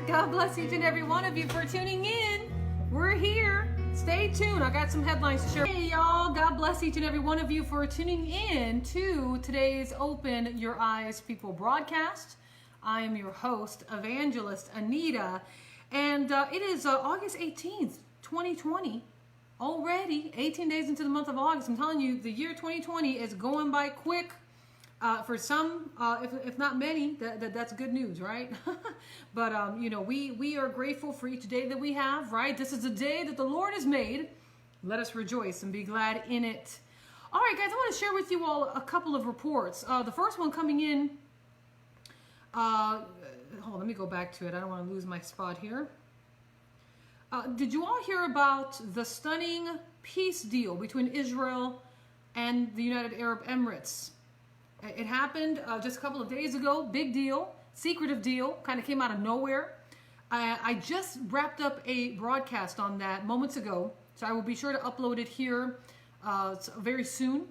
God bless each and every one of you for tuning in. We're here. Stay tuned. I got some headlines to share. Hey, y'all. God bless each and every one of you for tuning in to today's Open Your Eyes People broadcast. I am your host, Evangelist Anita, and it is August 18th, 2020. Already 18 days into the month of August. I'm telling you, the year 2020 is going by quick. For some, if not many, that's good news, right? But we are grateful for each day that we have, right? This is the day that the Lord has made. Let us rejoice and be glad in it. All right, guys, I want to share with you all a couple of reports. The first one coming in. Hold on, let me go back to it. I don't want to lose my spot here. Did you all hear about the stunning peace deal between Israel and the United Arab Emirates? It happened just a couple of days ago. Big deal, secretive deal, kind of came out of nowhere. I just wrapped up a broadcast on that moments ago, so I will be sure to upload it here very soon.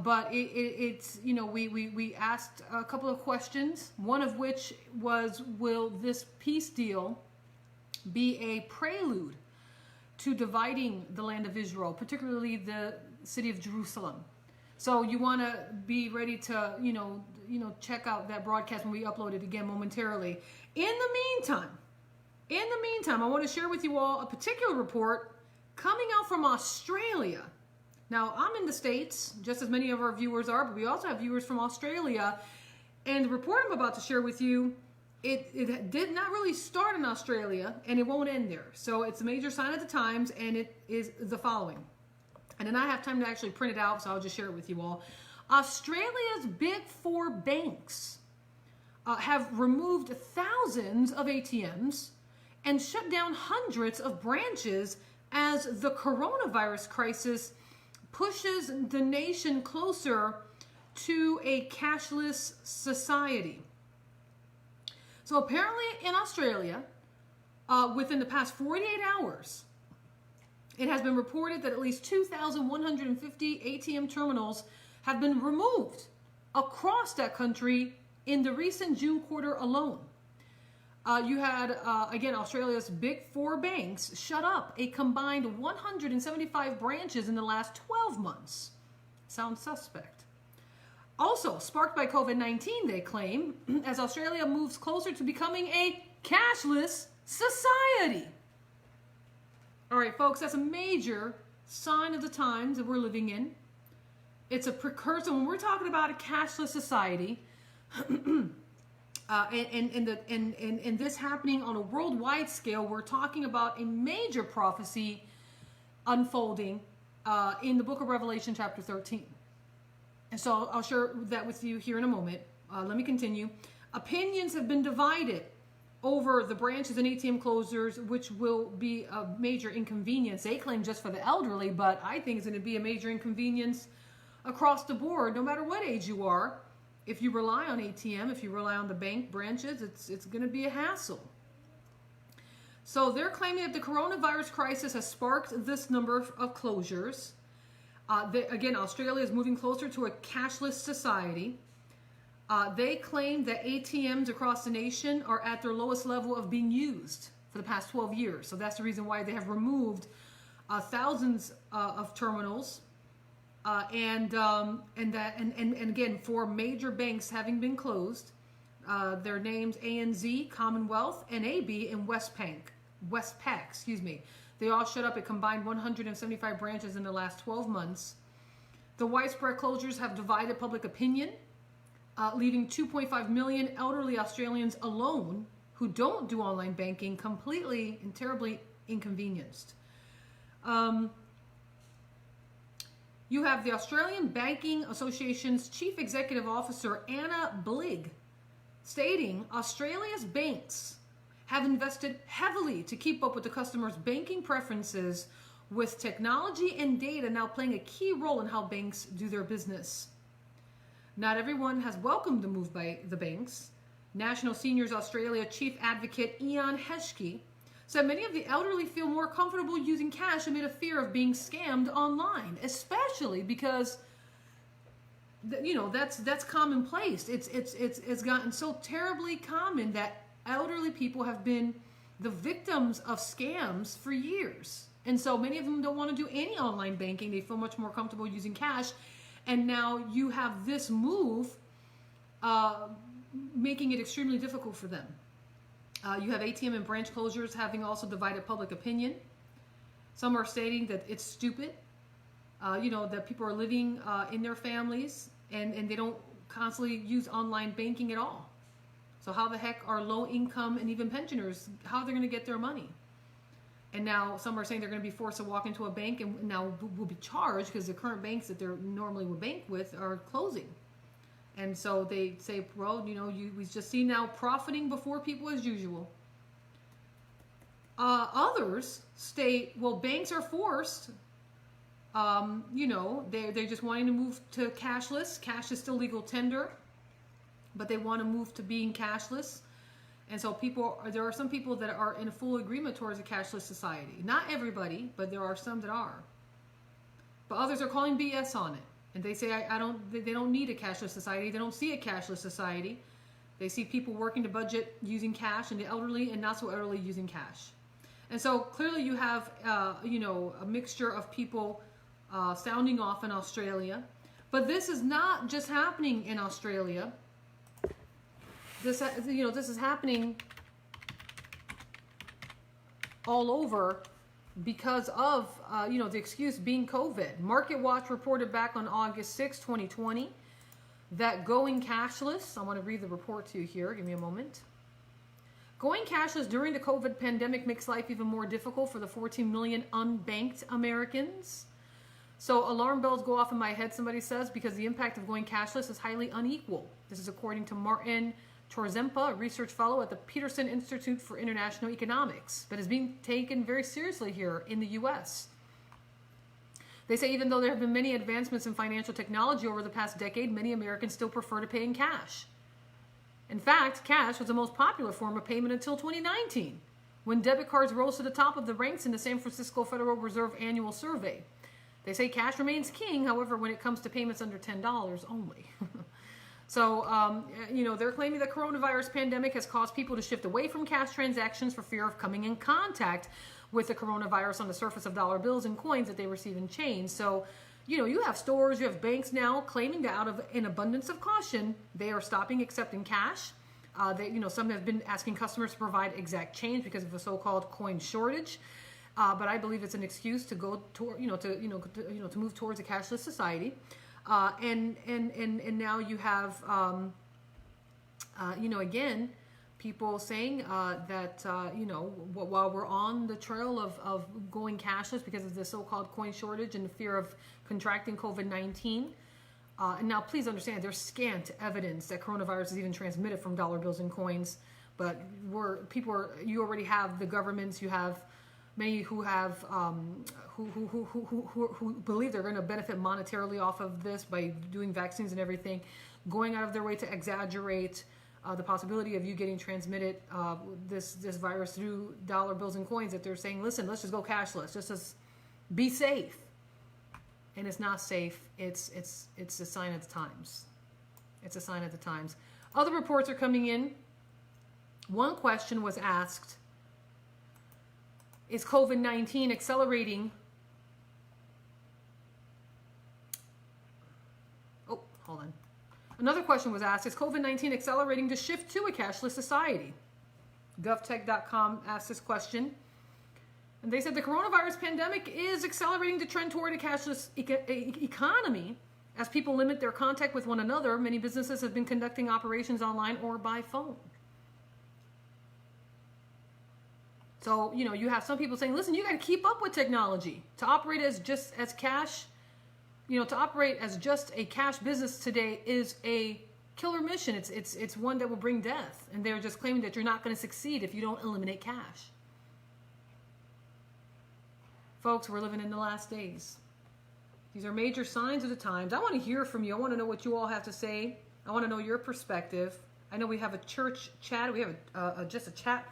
But it's, we asked a couple of questions, one of which was, will this peace deal be a prelude to dividing the land of Israel, particularly the city of Jerusalem? So you want to be ready to, check out that broadcast when we upload it again momentarily. In the meantime, I want to share with you all a particular report coming out from Australia. Now, I'm in the States, just as many of our viewers are, but we also have viewers from Australia. And the report I'm about to share with you, it did not really start in Australia, and it won't end there. So it's a major sign of the times, and it is the following. And then I have time to actually print it out, so I'll just share it with you all. Australia's big four banks have removed thousands of ATMs and shut down hundreds of branches as the coronavirus crisis pushes the nation closer to a cashless society. So apparently in Australia, within the past 48 hours, it has been reported that at least 2,150 ATM terminals have been removed across that country in the recent June quarter alone. You had, again, Australia's big four banks shut up a combined 175 branches in the last 12 months. Sounds suspect. Also, sparked by COVID-19, they claim, as Australia moves closer to becoming a cashless society. All right, folks, that's a major sign of the times that we're living in. It's a precursor. When we're talking about a cashless society, and this happening on a worldwide scale, we're talking about a major prophecy unfolding in the book of Revelation, chapter 13. And so I'll share that with you here in a moment. Let me continue. Opinions have been divided over the branches and ATM closures, which will be a major inconvenience. They claim just for the elderly, but I think it's going to be a major inconvenience across the board, no matter what age you are. If you rely on ATM, if you rely on the bank branches, it's going to be a hassle. So they're claiming that the coronavirus crisis has sparked this number of closures. Again, Australia is moving closer to a cashless society. They claim that ATMs across the nation are at their lowest level of being used for the past 12 years. So that's the reason why they have removed thousands of terminals. And again, for major banks having been closed, their names ANZ, Commonwealth, NAB, and Westpac, they all shut up a combined 175 branches in the last 12 months. The widespread closures have divided public opinion, leaving 2.5 million elderly Australians alone who don't do online banking completely and terribly inconvenienced. You have the Australian Banking Association's Chief Executive Officer, Anna Bligg, stating Australia's banks have invested heavily to keep up with the customers' banking preferences, with technology and data now playing a key role in how banks do their business. Not everyone has welcomed the move by the banks. National Seniors Australia Chief Advocate Ian Heskey said many of the elderly feel more comfortable using cash amid a fear of being scammed online, especially because that's commonplace. It's gotten so terribly common that elderly people have been the victims of scams for years. And so many of them don't want to do any online banking. They feel much more comfortable using cash. And now you have this move making it extremely difficult for them. You have ATM and branch closures having also divided public opinion. Some are stating that it's stupid, that people are living in their families and they don't constantly use online banking at all. So how the heck are low income and even pensioners, how are they going to get their money? And now some are saying they're going to be forced to walk into a bank and now will be charged because the current banks that they normally would bank with are closing. And so they say, well, we just see now profiting before people as usual. Others state, well, banks are forced. They're just wanting to move to cashless. Cash is still legal tender, but they want to move to being cashless. And so there are some people that are in full agreement towards a cashless society. Not everybody, but there are some that are. But others are calling BS on it. And they say they don't need a cashless society. They don't see a cashless society. They see people working to budget using cash, and the elderly and not so elderly using cash. And so clearly you have a mixture of people sounding off in Australia. But this is not just happening in Australia. This is happening all over because of the excuse being COVID. Market Watch reported back on August 6, 2020, that going cashless. I want to read the report to you here. Give me a moment. Going cashless during the COVID pandemic makes life even more difficult for the 14 million unbanked Americans. So alarm bells go off in my head, somebody says, because the impact of going cashless is highly unequal. This is according to Martin Torzempa, a research fellow at the Peterson Institute for International Economics, that is being taken very seriously here in the U.S. They say even though there have been many advancements in financial technology over the past decade, many Americans still prefer to pay in cash. In fact, cash was the most popular form of payment until 2019, when debit cards rose to the top of the ranks in the San Francisco Federal Reserve annual survey. They say cash remains king, however, when it comes to payments under $10 only. So, they're claiming the coronavirus pandemic has caused people to shift away from cash transactions for fear of coming in contact with the coronavirus on the surface of dollar bills and coins that they receive in chains. So, you have stores, you have banks now claiming that out of an abundance of caution, they are stopping accepting cash. Some have been asking customers to provide exact change because of a so-called coin shortage. But I believe it's an excuse to go to move towards a cashless society. And now you have, again, people saying that, while we're on the trail of going cashless because of the so-called coin shortage and the fear of contracting COVID-19, and now please understand there's scant evidence that coronavirus is even transmitted from dollar bills and coins, but you already have the governments, you have many who have who believe they're going to benefit monetarily off of this by doing vaccines and everything, going out of their way to exaggerate the possibility of you getting transmitted this virus through dollar bills and coins. That they're saying, listen, let's just go cashless, just be safe, and it's not safe. It's a sign of the times. It's a sign of the times. Other reports are coming in. One question was asked. Is COVID-19 accelerating? Oh, hold on. Another question was asked, is COVID-19 accelerating the shift to a cashless society? GovTech.com asked this question. And they said the coronavirus pandemic is accelerating the trend toward a cashless economy. As people limit their contact with one another, many businesses have been conducting operations online or by phone. So, you have some people saying, listen, you got to keep up with technology. To operate as just as cash, to operate as just a cash business today is a killer mission. It's one that will bring death. And they're just claiming that you're not going to succeed if you don't eliminate cash. Folks, we're living in the last days. These are major signs of the times. I want to hear from you. I want to know what you all have to say. I want to know your perspective. I know we have a church chat. We have just a chat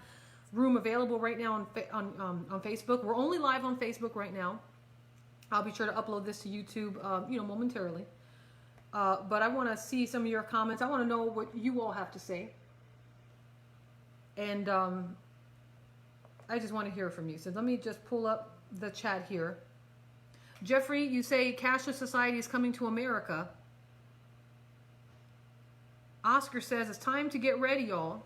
room available right now on Facebook. We're only live on Facebook right now. I'll be sure to upload this to YouTube, momentarily. But I want to see some of your comments. I want to know what you all have to say. And I just want to hear from you. So let me just pull up the chat here. Jeffrey, you say cashless society is coming to America. Oscar says it's time to get ready, y'all.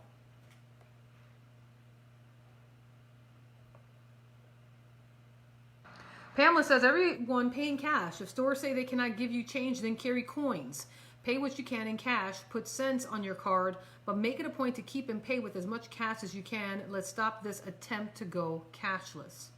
Pamela says everyone paying cash. If stores say they cannot give you change, then carry coins. Pay what you can in cash. Put cents on your card, but make it a point to keep and pay with as much cash as you can. Let's stop this attempt to go cashless.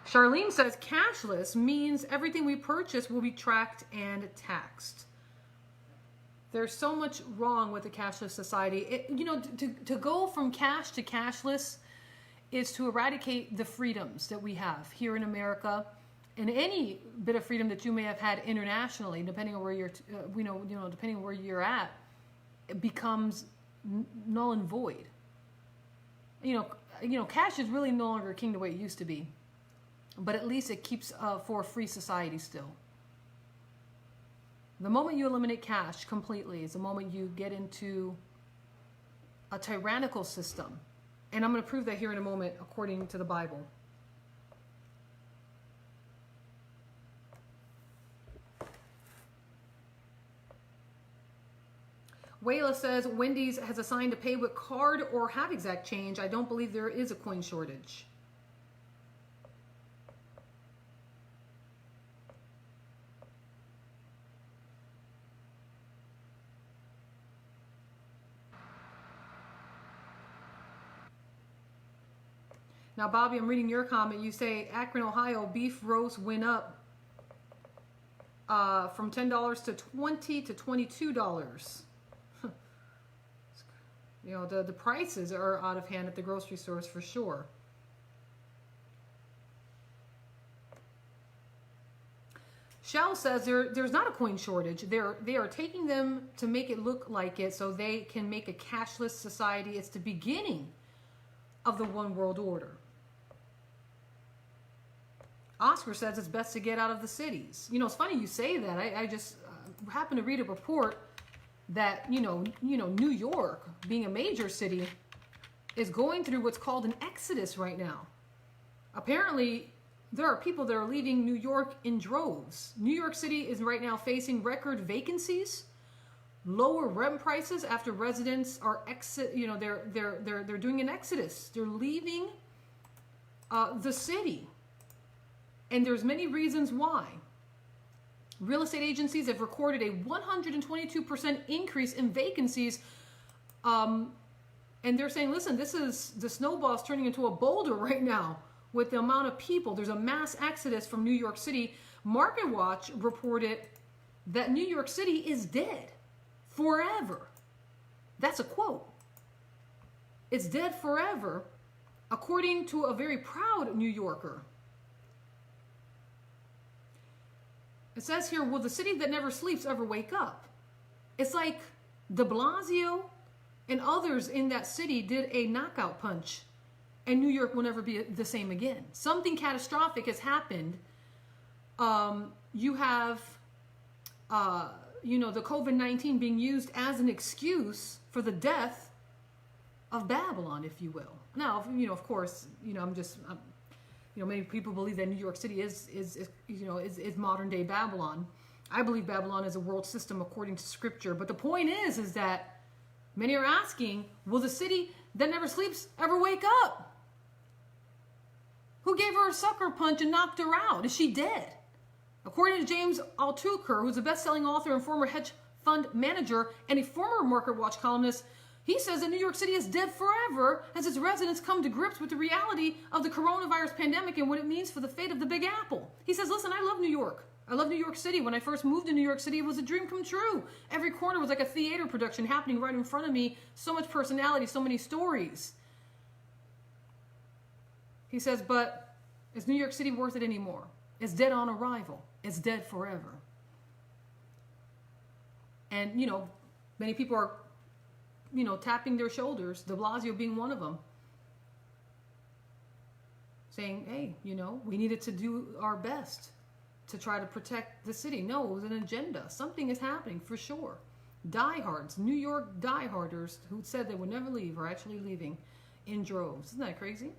Charlene says cashless means everything we purchase will be tracked and taxed. There's so much wrong with the cashless society. To go from cash to cashless is to eradicate the freedoms that we have here in America, and any bit of freedom that you may have had internationally, depending on where you're, depending on where you're at, it becomes null and void. Cash is really no longer king the way it used to be, but at least it keeps for a free society still. The moment you eliminate cash completely is the moment you get into a tyrannical system. And I'm going to prove that here in a moment according to the Bible. Wayla says, Wendy's has assigned to pay with card or have exact change. I don't believe there is a coin shortage. Now, Bobby, I'm reading your comment. You say, Akron, Ohio, beef roast went up from $10 to $20 to $22. The prices are out of hand at the grocery stores for sure. Shell says there's not a coin shortage. They are taking them to make it look like it so they can make a cashless society. It's the beginning of the one world order. Oscar says it's best to get out of the cities. It's funny you say that. I just happened to read a report that, New York, being a major city, is going through what's called an exodus right now. Apparently, there are people that are leaving New York in droves. New York City is right now facing record vacancies, lower rent prices after residents are they're doing an exodus. They're leaving the city. And there's many reasons why. Real estate agencies have recorded a 122% increase in vacancies. And they're saying, listen, the snowball's turning into a boulder right now with the amount of people. There's a mass exodus from New York City. Market Watch reported that New York City is dead forever. That's a quote. It's dead forever, according to a very proud New Yorker. It says here, will the city that never sleeps ever wake up? It's like de Blasio and others in that city did a knockout punch, and New York will never be the same again. Something catastrophic has happened. You have, the COVID-19 being used as an excuse for the death of Babylon, if you will. Now, of course, many people believe that New York City is modern day Babylon. I believe Babylon is a world system according to Scripture. But the point is that many are asking, will the city that never sleeps ever wake up? Who gave her a sucker punch and knocked her out? Is she dead? According to James Altucher, who's a best-selling author and former hedge fund manager and a former Market Watch columnist, he says that New York City is dead forever as its residents come to grips with the reality of the coronavirus pandemic and what it means for the fate of the Big Apple. He says, listen, I love New York. I love New York City. When I first moved to New York City, it was a dream come true. Every corner was like a theater production happening right in front of me. So much personality, so many stories. He says, but is New York City worth it anymore? It's dead on arrival. It's dead forever. And, many people are tapping their shoulders, de Blasio being one of them. saying, hey, we needed to do our best to try to protect the city. No, it was an agenda. Something is happening for sure. Diehards, New York dieharders who said they would never leave are actually leaving in droves. Isn't that crazy?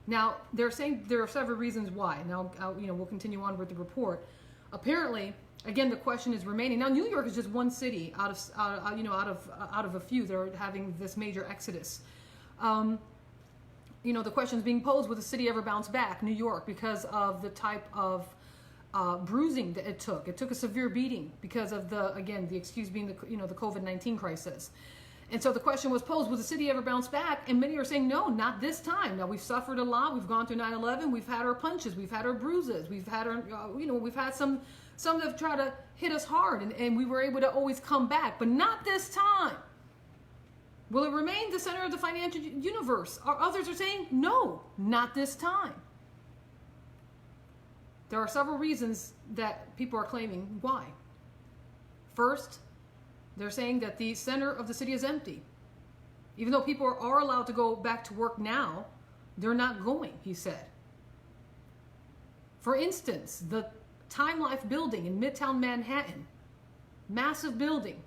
Now, they're saying there are several reasons why. Now, we'll continue on with the report. Apparently, again, the question is remaining. Now, New York is just one city out of a few that are having this major exodus. The question is being posed: will the city ever bounce back, New York, because of the type of bruising that it took? It took a severe beating because of the excuse being the COVID-19 crisis. And so the question was posed: will the city ever bounce back? And many are saying, no, not this time. Now, we've suffered a lot. We've gone through 9/11. We've had our punches. We've had our bruises. We've had our, we've had some that have tried to hit us hard, and we were able to always come back, but not this time. Will it remain the center of the financial universe? Others are saying, no, not this time. There are several reasons that people are claiming why. First, they're saying that the center of the city is empty. Even though people are allowed to go back to work now, they're not going, he said. For instance, the Time Life building in Midtown Manhattan, massive building,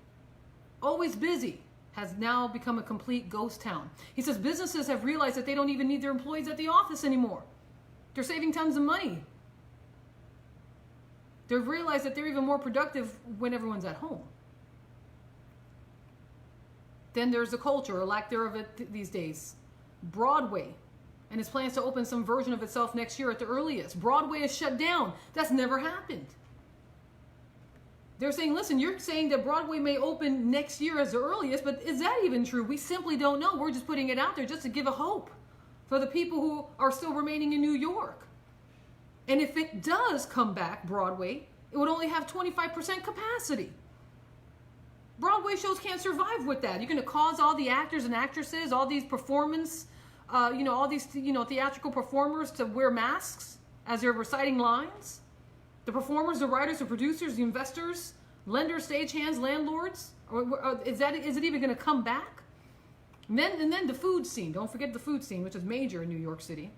always busy, has now become a complete ghost town. He says businesses have realized that they don't even need their employees at the office anymore. They're saving tons of money. They've realized that they're even more productive when everyone's at home. Then there's the culture, or lack thereof these days. Broadway and its plans to open some version of itself next year at the earliest. Broadway is shut down. That's never happened. They're saying, listen, you're saying that Broadway may open next year as the earliest, but is that even true? We simply don't know. We're just putting it out there just to give a hope for the people who are still remaining in New York. And if it does come back, Broadway, it would only have 25% capacity. Broadway shows can't survive with that. You're going to cause all the actors and actresses, all these performance, all these, theatrical performers to wear masks as they're reciting lines. The performers, the writers, the producers, the investors, lenders, stagehands, landlords. Is it even going to come back? And then the food scene. Don't forget the food scene, which is major in New York City.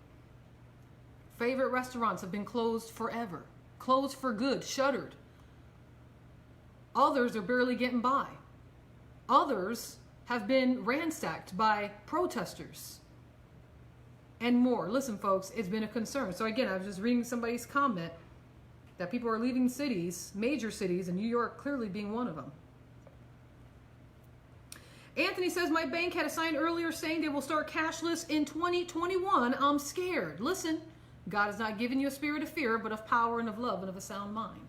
Favorite restaurants have been closed forever. Closed for good, shuttered. Others are barely getting by. Others have been ransacked by protesters and more. Listen, folks, it's been a concern. So again, I was just reading somebody's comment that people are leaving cities, major cities, and New York clearly being one of them. Anthony says, my bank had a sign earlier saying they will start cashless in 2021. I'm scared. Listen, God has not given you a spirit of fear, but of power and of love and of a sound mind.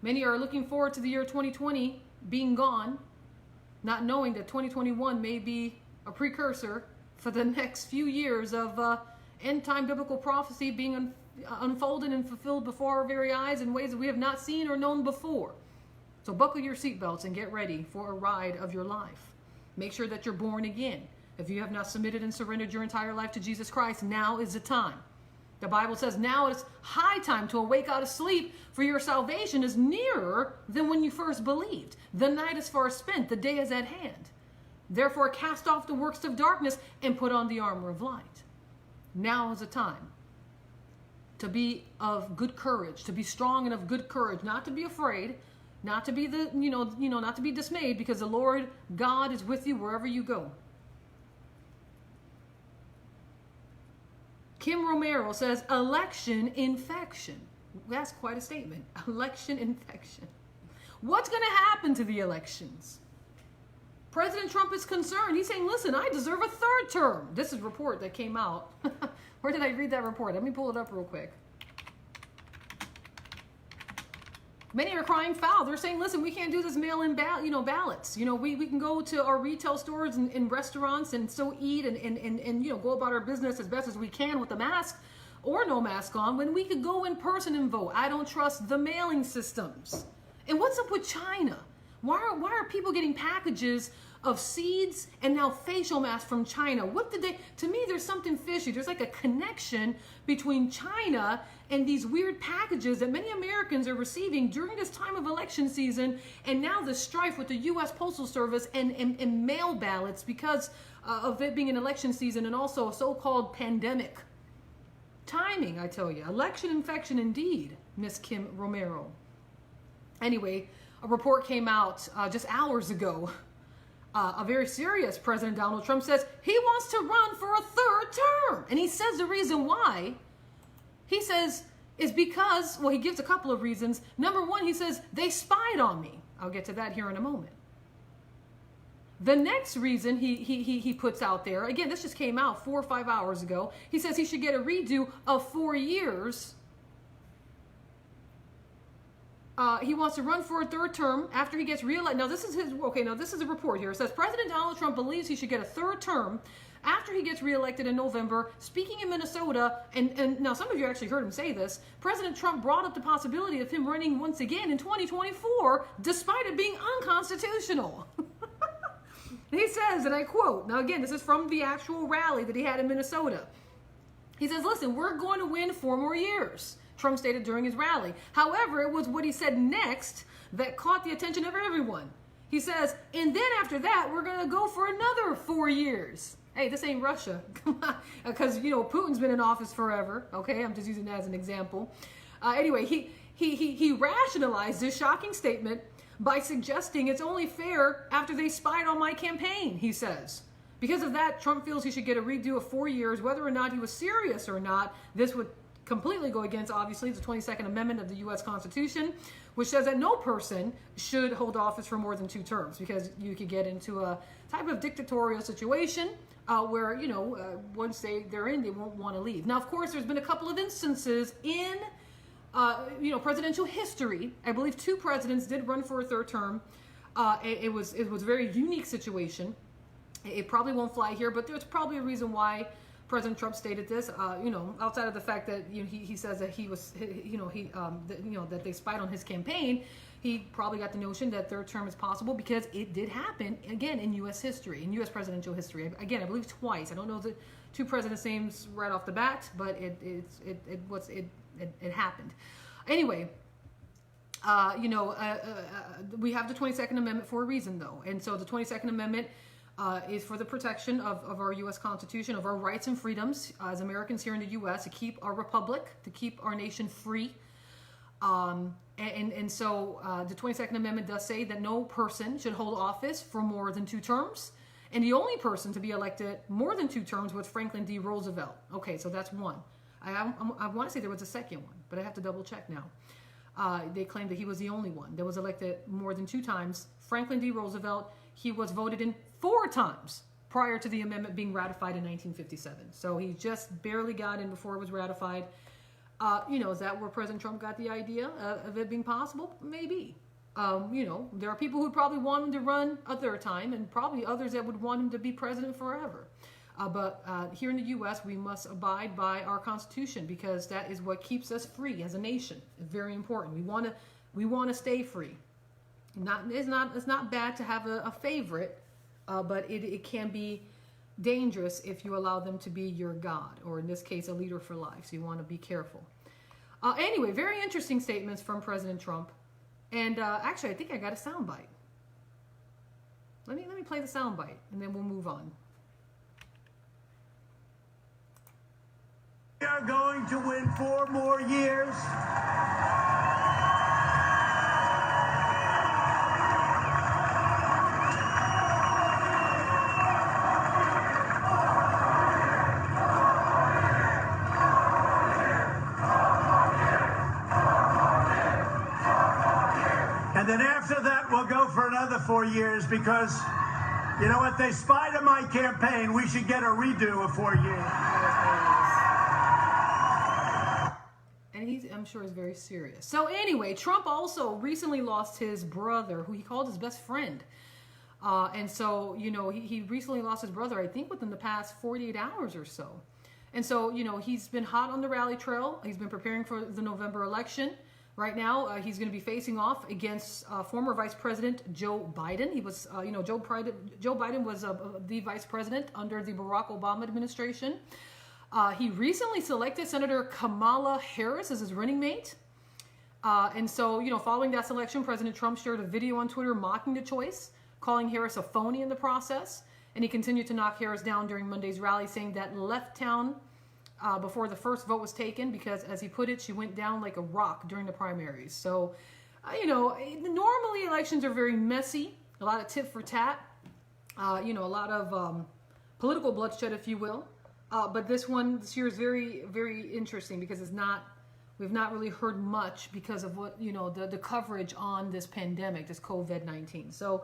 Many are looking forward to the year 2020 being gone, not knowing that 2021 may be a precursor for the next few years of end-time biblical prophecy being unfolded and fulfilled before our very eyes in ways that we have not seen or known before. So buckle your seatbelts and get ready for a ride of your life. Make sure that you're born again. If you have not submitted and surrendered your entire life to Jesus Christ, now is the time. The Bible says now it's high time to awake out of sleep, for your salvation is nearer than when you first believed. The night is far spent, the day is at hand. Therefore cast off the works of darkness and put on the armor of light. Now is the time to be of good courage, to be strong and of good courage, not to be afraid, not to be not to be dismayed, because the Lord God is with you wherever you go. Kim Romero says, election infection. That's quite a statement. Election infection. What's going to happen to the elections? President Trump is concerned. He's saying, listen, I deserve a third term. This is a report that came out. Where did I read that report? Let me pull it up real quick. Many are crying foul. They're saying, listen, we can't do this mail-in ballots. We can go to our retail stores and restaurants and still eat and go about our business as best as we can with a mask or no mask on, when we could go in person and vote. I don't trust the mailing systems. And what's up with China? Why are people getting packages of seeds and now facial masks from China. What did they, to me, there's something fishy. There's like a connection between China and these weird packages that many Americans are receiving during this time of election season, and now the strife with the U.S. Postal Service and mail ballots because of it being an election season and also a so-called pandemic. Timing, I tell you. Election infection indeed, Miss Kim Romero. Anyway, a report came out just hours ago. A very serious President Donald Trump says he wants to run for a third term. And he says the reason why, he says, is because, well, he gives a couple of reasons. Number one, he says, they spied on me. I'll get to that here in a moment. The next reason he puts out there, again, this just came out 4 or 5 hours ago. He says he should get a redo of 4 years. He wants to run for a third term after he gets reelected. Now, this is a report here. It says President Donald Trump believes he should get a third term after he gets reelected in November. Speaking in Minnesota, and now some of you actually heard him say this, President Trump brought up the possibility of him running once again in 2024, despite it being unconstitutional. He says, and I quote, now again, this is from the actual rally that he had in Minnesota. He says, listen, we're going to win 4 more years, Trump stated during his rally. However, it was what he said next that caught the attention of everyone. He says, and then after that, we're going to go for another 4 years. Hey, this ain't Russia. Because, you know, Putin's been in office forever. Okay, I'm just using that as an example. Anyway, he rationalized this shocking statement by suggesting it's only fair after they spied on my campaign, he says. Because of that, Trump feels he should get a redo of 4 years, whether or not he was serious or not. This would completely go against, obviously, the 22nd Amendment of the U.S. Constitution, which says that no person should hold office for more than 2 terms, because you could get into a type of dictatorial situation where, you know, once they're in, they won't want to leave. Now, of course, there's been a couple of instances in presidential history. I believe 2 presidents did run for a third term. It was a very unique situation. It probably won't fly here, but there's probably a reason why President Trump stated this. Outside of the fact that he says that that they spied on his campaign, he probably got the notion that third term is possible because it did happen again in U.S. history, in U.S. presidential history. Again, I believe twice. I don't know the 2 presidents' names right off the bat, but it happened. Anyway, we have the 22nd Amendment for a reason, though. And so the 22nd Amendment is for the protection of our U.S. Constitution, of our rights and freedoms as Americans here in the U.S., to keep our republic, to keep our nation free. So the 22nd Amendment does say that no person should hold office for more than 2 terms. And the only person to be elected more than 2 terms was Franklin D. Roosevelt. Okay, so that's one. I want to say there was a second one, but I have to double check now. They claim that he was the only one that was elected more than 2 times. Franklin D. Roosevelt, he was voted in 4 times prior to the amendment being ratified in 1957. So he just barely got in before it was ratified. Is that where President Trump got the idea of it being possible? Maybe. There are people who probably want him to run a third time, and probably others that would want him to be president forever. But here in the U.S., we must abide by our Constitution because that is what keeps us free as a nation. It's very important. We want to stay free. It's not bad to have a favorite, but it can be dangerous if you allow them to be your God, or in this case, a leader for life. So you want to be careful. Anyway, very interesting statements from President Trump. And actually, I think I got a soundbite. Let me play the soundbite, and then we'll move on. We are going to win 4 more years. And then after that, we'll go for another 4 years because, you know what, they spied on my campaign. We should get a redo of 4 years. I'm sure is very serious. So anyway, Trump also recently lost his brother, who he called his best friend. And so, he recently lost his brother, I think within the past 48 hours or so. And so, he's been hot on the rally trail. He's been preparing for the November election. Right now, he's going to be facing off against former Vice President Joe Biden. He was, Joe Biden was the vice president under the Barack Obama administration. He recently selected Senator Kamala Harris as his running mate. And so, following that selection, President Trump shared a video on Twitter mocking the choice, calling Harris a phony in the process. And he continued to knock Harris down during Monday's rally, saying that left town before the first vote was taken because, as he put it, she went down like a rock during the primaries. So, normally elections are very messy, a lot of tit for tat, a lot of political bloodshed, if you will. But this year is very, very interesting because we've not really heard much because of what, the coverage on this pandemic, this COVID-19. So,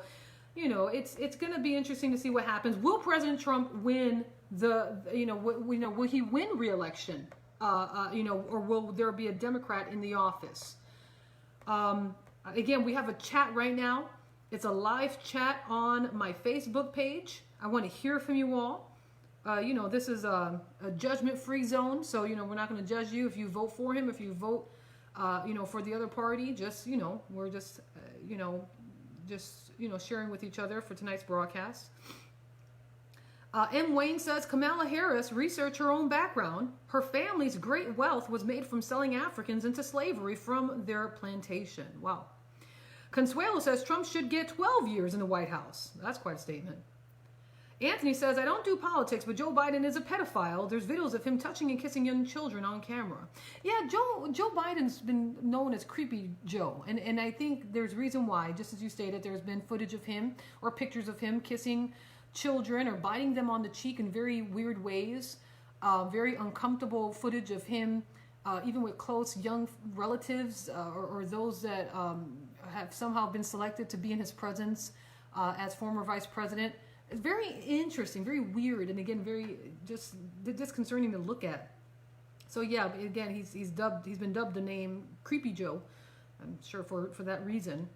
it's going to be interesting to see what happens. Will President Trump win will he win re-election? Or will there be a Democrat in the office? Again, we have a chat right now. It's a live chat on my Facebook page. I want to hear from you all. This is a judgment-free zone, so, we're not going to judge you if you vote for him, if you vote, for the other party. Just, we're just sharing with each other for tonight's broadcast. M. Wayne says, Kamala Harris researched her own background. Her family's great wealth was made from selling Africans into slavery from their plantation. Wow. Consuelo says, Trump should get 12 years in the White House. That's quite a statement. Anthony says, I don't do politics, but Joe Biden is a pedophile. There's videos of him touching and kissing young children on camera. Yeah, Joe Biden's been known as Creepy Joe. And I think there's reason why, just as you stated, there's been footage of him or pictures of him kissing children or biting them on the cheek in very weird ways. Very uncomfortable footage of him, even with close young relatives or those that have somehow been selected to be in his presence as former vice president. It's very interesting, very weird, and again, very just disconcerting to look at. So yeah, again, he's been dubbed the name Creepy Joe. I'm sure for that reason.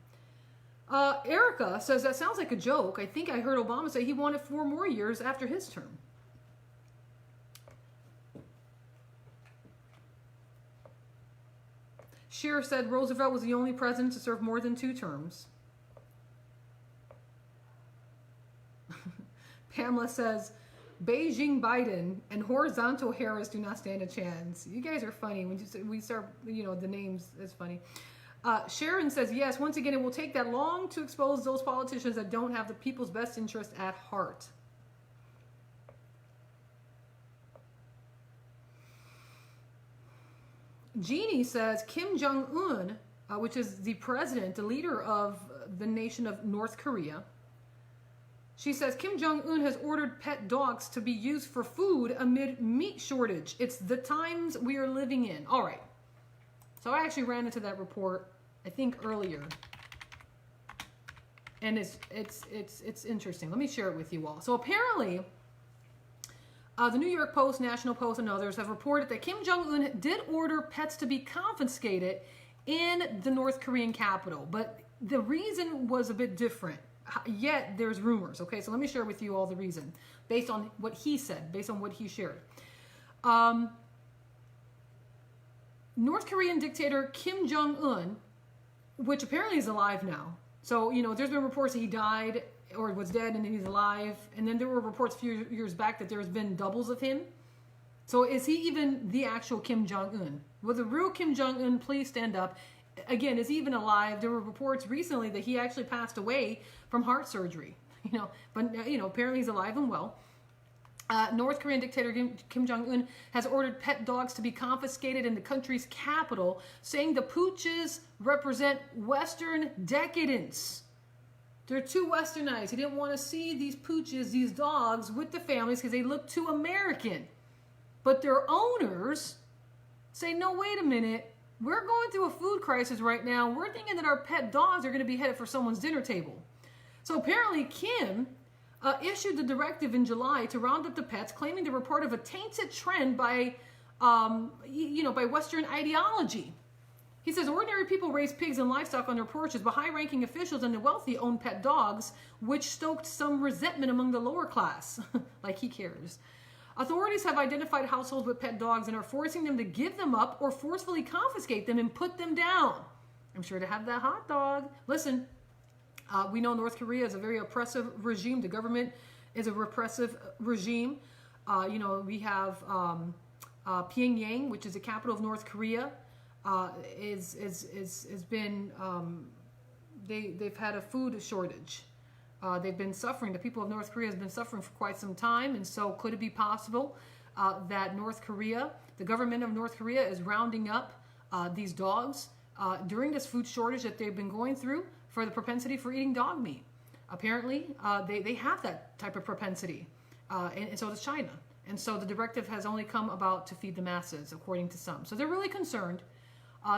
Erica says, that sounds like a joke. I think I heard Obama say he wanted 4 more years after his term. Cher said Roosevelt was the only president to serve more than 2 terms. Pamela says, Beijing Biden and horizontal Harris do not stand a chance. You guys are funny. When we start, the names, it's funny. Sharon says, yes, once again, it will take that long to expose those politicians that don't have the people's best interest at heart. Jeannie says, Kim Jong-un, which is the president, the leader of the nation of North Korea, she says, Kim Jong-un has ordered pet dogs to be used for food amid meat shortage. It's the times we are living in. All right. So I actually ran into that report, I think, earlier. And it's interesting. Let me share it with you all. So apparently, the New York Post, National Post, and others have reported that Kim Jong-un did order pets to be confiscated in the North Korean capital. But the reason was a bit different. Yet there's rumors. Okay, so let me share with you all the reason based on what he said, based on what he shared. North Korean dictator Kim Jong-un, which apparently is alive now. So, there's been reports that he died or was dead and then he's alive. And then there were reports a few years back that there's been doubles of him. So is he even the actual Kim Jong-un? Will the real Kim Jong-un please stand up? Again, is he even alive? There were reports recently that he actually passed away from heart surgery. But apparently he's alive and well. North Korean dictator Kim Jong-un has ordered pet dogs to be confiscated in the country's capital, saying the pooches represent Western decadence. They're too westernized. He didn't want to see these pooches, these dogs, with the families because they look too American. But their owners say, no, wait a minute. We're going through a food crisis right now. We're thinking that our pet dogs are going to be headed for someone's dinner table. So apparently Kim issued the directive in July to round up the pets, claiming they were part of a tainted trend by Western ideology. He says ordinary people raise pigs and livestock on their porches, but high-ranking officials and the wealthy own pet dogs, which stoked some resentment among the lower class. Like he cares. Authorities have identified households with pet dogs and are forcing them to give them up or forcefully confiscate them and put them down. I'm sure to have that hot dog. Listen, we know North Korea is a very oppressive regime. The government is a repressive regime. We have Pyongyang, which is the capital of North Korea, they've had a food shortage. They've been suffering. The people of North Korea has been suffering for quite some time, and so could it be possible that North Korea, the government of North Korea, is rounding up these dogs during this food shortage that they've been going through for the propensity for eating dog meat? Apparently, they have that type of propensity, and so does China. And so the directive has only come about to feed the masses, according to some. So they're really concerned.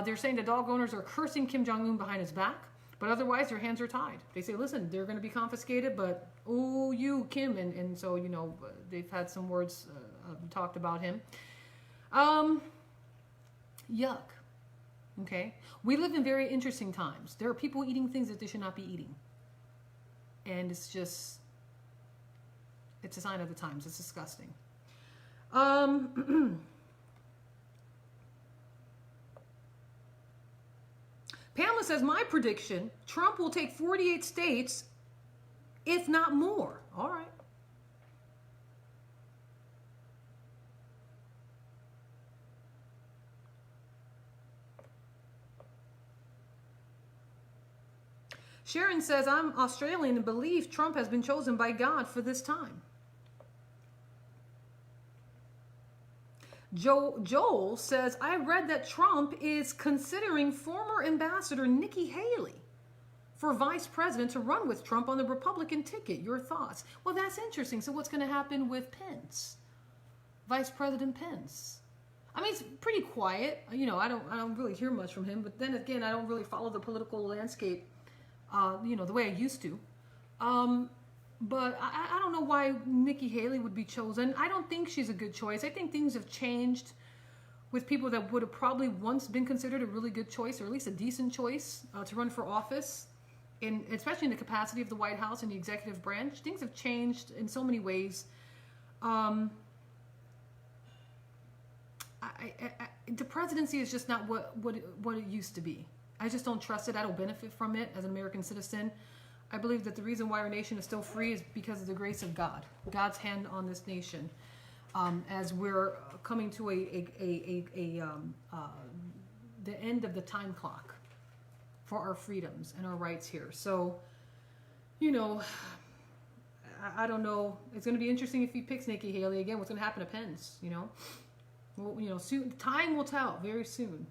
They're saying the dog owners are cursing Kim Jong-un behind his back, but otherwise their hands are tied. They say, listen, they're going to be confiscated, but oh, you, Kim. And so, they've had some words talked about him. Yuck. Okay? We live in very interesting times. There are people eating things that they should not be eating. And it's a sign of the times. It's disgusting. Pamela says, my prediction, Trump will take 48 states, if not more. All right. Sharon says, I'm Australian and believe Trump has been chosen by God for this time. Joel says, I read that Trump is considering former Ambassador Nikki Haley for vice president to run with Trump on the Republican ticket. Your thoughts? Well, that's interesting. So what's going to happen with Pence? Vice President Pence. I mean, it's pretty quiet. I don't really hear much from him. But then again, I don't really follow the political landscape, the way I used to. But I don't know why Nikki Haley would be chosen. I don't think she's a good choice. I think things have changed with people that would have probably once been considered a really good choice, or at least a decent choice to run for office, especially in the capacity of the White House and the executive branch. Things have changed in so many ways. The presidency is just not what it used to be. I just don't trust it. I don't benefit from it as an American citizen. I believe that the reason why our nation is still free is because of the grace of God, God's hand on this nation, as we're coming to the end of the time clock for our freedoms and our rights here. So, I don't know. It's going to be interesting if he picks Nikki Haley again. What's going to happen to Pence? Well, soon. Time will tell. Very soon.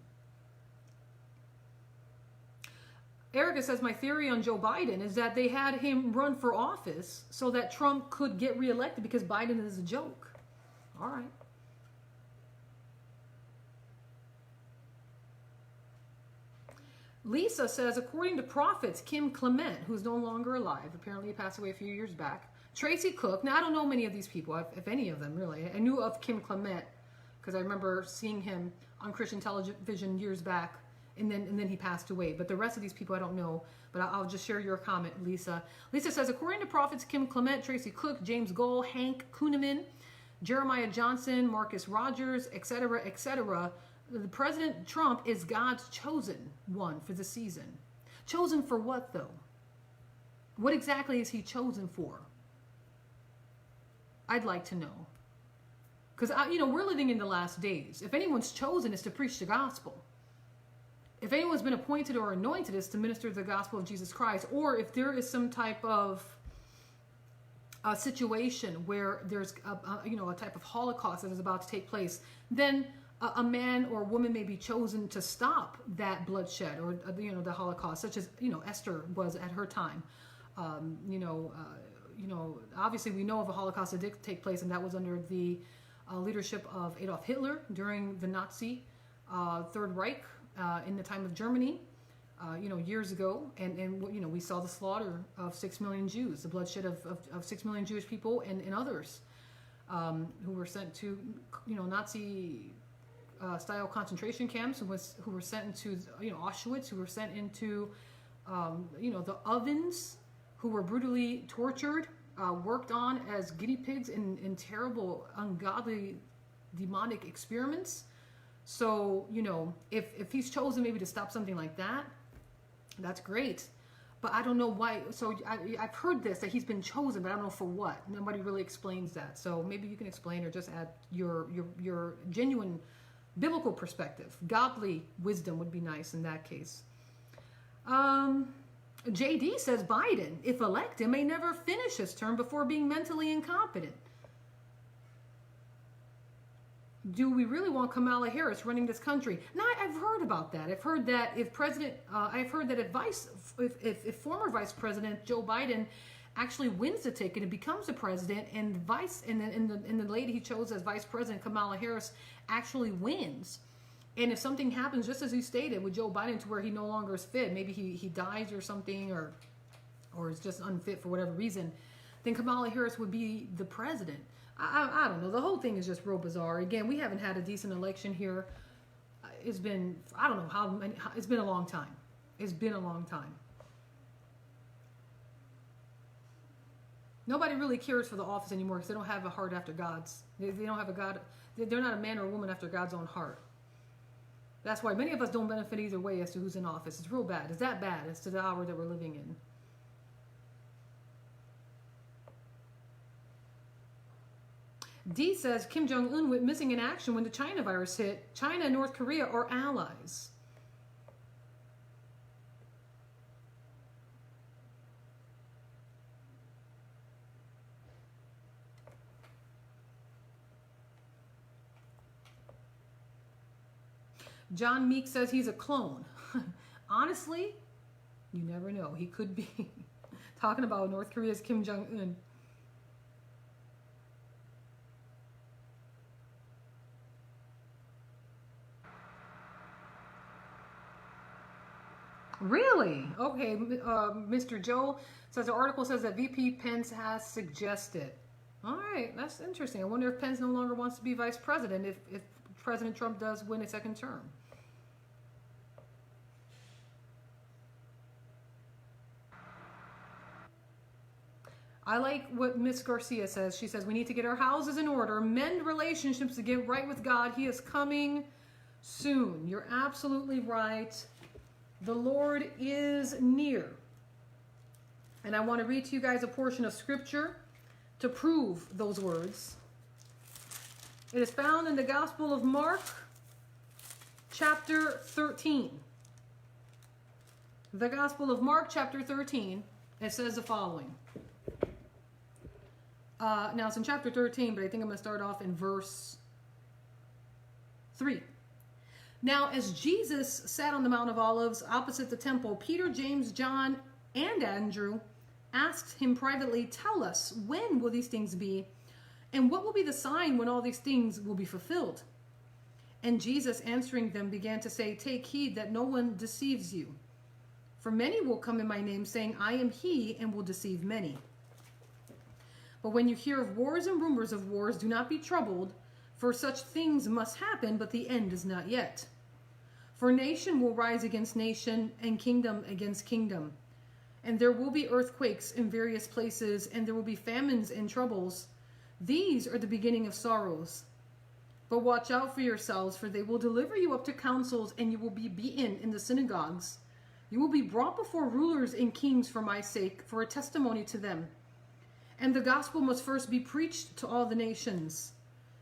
Erica says, my theory on Joe Biden is that they had him run for office so that Trump could get reelected because Biden is a joke. All right. Lisa says, according to prophets, Kim Clement, who's no longer alive, apparently he passed away a few years back, Tracy Cook, now I don't know many of these people, if any of them really. I knew of Kim Clement because I remember seeing him on Christian television years back. And then he passed away. But the rest of these people I don't know. But I'll just share your comment, Lisa. Lisa says, according to prophets Kim Clement, Tracy Cook, James Goll, Hank Kuhneman, Jeremiah Johnson, Marcus Rogers, etc., the President Trump is God's chosen one for the season. Chosen for what, though? What exactly is he chosen for? I'd like to know. Because, we're living in the last days. If anyone's chosen, it's to preach the gospel. If anyone's been appointed or anointed, is to minister the gospel of Jesus Christ. Or if there is some type of a situation where there's a type of Holocaust that is about to take place, then a man or woman may be chosen to stop that bloodshed or the Holocaust, such as Esther was at her time. Obviously we know of a Holocaust that did take place, and that was under the leadership of Adolf Hitler during the Nazi Third Reich. In the time of Germany, years ago, and we saw the slaughter of 6 million Jews, the bloodshed of 6 million Jewish people and others who were sent to Nazi style concentration camps, who were sent into Auschwitz, who were sent into the ovens, who were brutally tortured worked on as guinea pigs in terrible, ungodly, demonic experiments. So, you know, if he's chosen maybe to stop something like that, that's great. But I don't know why. So I've heard this, that he's been chosen, but I don't know for what. Nobody really explains that. So maybe you can explain, or just add your genuine biblical perspective. Godly wisdom would be nice in that case. JD says Biden, if elected, may never finish his term before being mentally incompetent. Do we really want Kamala Harris running this country? No, I've heard about that. I've heard that if former Vice President Joe Biden actually wins the ticket and becomes the president, and the lady he chose as Vice President, Kamala Harris, actually wins, and if something happens, just as you stated, with Joe Biden, to where he no longer is fit, maybe he dies or something, or is just unfit for whatever reason, then Kamala Harris would be the president. I don't know. The whole thing is just real bizarre. Again, we haven't had a decent election here. It's been, I don't know how many, it's been a long time. It's been a long time. Nobody really cares for the office anymore because they don't have a heart after God's. They don't have a God. They're not a man or a woman after God's own heart. That's why many of us don't benefit either way as to who's in office. It's real bad. It's that bad as to the hour that we're living in. D says Kim Jong-un went missing in action when the China virus hit. China and North Korea are allies. John Meek says he's a clone. Honestly, you never know. He could be. Talking about North Korea's Kim Jong-un. Really? Okay. Mr. Joe says the article says that VP Pence has suggested. All right. That's interesting. I wonder if Pence no longer wants to be vice president if President Trump does win a second term. I like what Miss Garcia says. She says we need to get our houses in order, mend relationships to get right with God. He is coming soon. You're absolutely right. The Lord is near. And I want to read to you guys a portion of scripture to prove those words. It is found in the Gospel of Mark, chapter 13. The Gospel of Mark, chapter 13, it says the following. Now, it's in chapter 13, but I think I'm going to start off in verse 3. Now, as Jesus sat on the Mount of Olives opposite the temple, Peter, James, John, and Andrew asked him privately, "Tell us, when will these things be? And what will be the sign when all these things will be fulfilled?" And Jesus, answering them, began to say, "Take heed that no one deceives you. For many will come in my name, saying, 'I am he,' and will deceive many. But when you hear of wars and rumors of wars, do not be troubled, for such things must happen, but the end is not yet. For nation will rise against nation, and kingdom against kingdom. And there will be earthquakes in various places, and there will be famines and troubles. These are the beginning of sorrows. But watch out for yourselves, for they will deliver you up to councils, and you will be beaten in the synagogues. You will be brought before rulers and kings for my sake, for a testimony to them. And the gospel must first be preached to all the nations.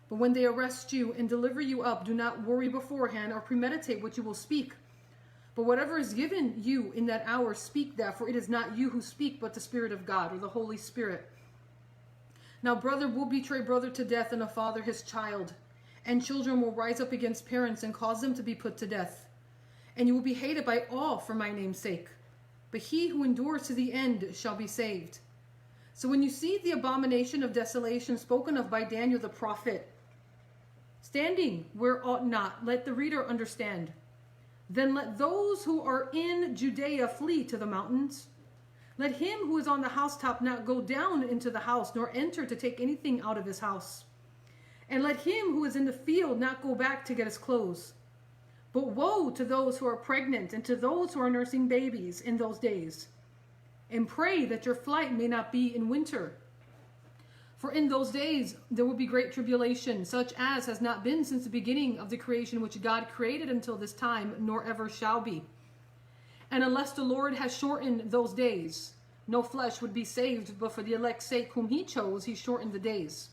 But when they arrest you and deliver you up, do not worry beforehand or premeditate what you will speak. But whatever is given you in that hour, speak that, for it is not you who speak, but the Spirit of God, or the Holy Spirit. Now brother will betray brother to death, and a father his child. And children will rise up against parents and cause them to be put to death. And you will be hated by all for my name's sake. But he who endures to the end shall be saved. So when you see the abomination of desolation spoken of by Daniel the prophet, standing where ought not, let the reader understand. Then let those who are in Judea flee to the mountains. Let him who is on the housetop not go down into the house, nor enter to take anything out of his house. And let him who is in the field not go back to get his clothes. But woe to those who are pregnant and to those who are nursing babies in those days. And pray that your flight may not be in winter, For in those days there will be great tribulation, such as has not been since the beginning of the creation which God created until this time, nor ever shall be. And unless the Lord has shortened those days, no flesh would be saved, but for the elect's sake whom he chose, he shortened the days.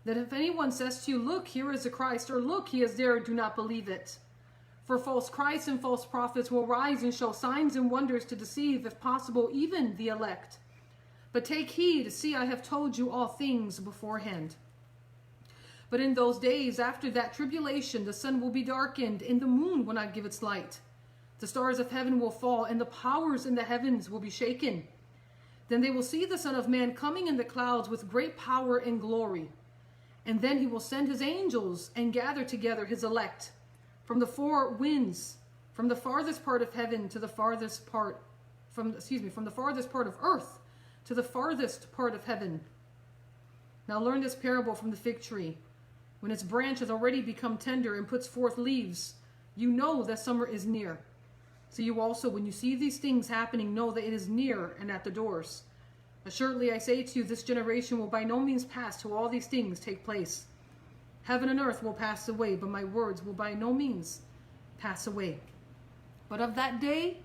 That if anyone says to you, look, here is the Christ, or look, he is there, do not believe it. For false Christs and false prophets will rise and show signs and wonders to deceive, if possible, even the elect. But take heed, see, I have told you all things beforehand. But in those days, after that tribulation, the sun will be darkened, and the moon will not give its light. The stars of heaven will fall, and the powers in the heavens will be shaken. Then they will see the Son of Man coming in the clouds with great power and glory. And then he will send his angels and gather together his elect from the four winds, from the farthest part of heaven to the farthest part, from the farthest part of earth to the farthest part of heaven. Now learn this parable from the fig tree. When its branch has already become tender and puts forth leaves, you know that summer is near. So you also, when you see these things happening, know that it is near and at the doors. Assuredly, I say to you, this generation will by no means pass till all these things take place. Heaven and earth will pass away, but my words will by no means pass away. But of that day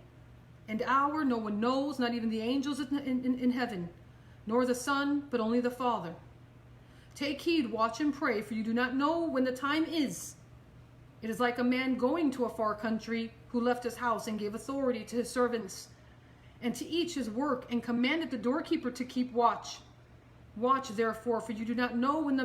and hour no one knows, not even the angels in heaven, nor the Son, but only the Father. Take heed, watch and pray, for you do not know when the time is. It is like a man going to a far country, who left his house and gave authority to his servants, and to each his work, and commanded the doorkeeper to keep watch. Watch therefore, for you do not know when the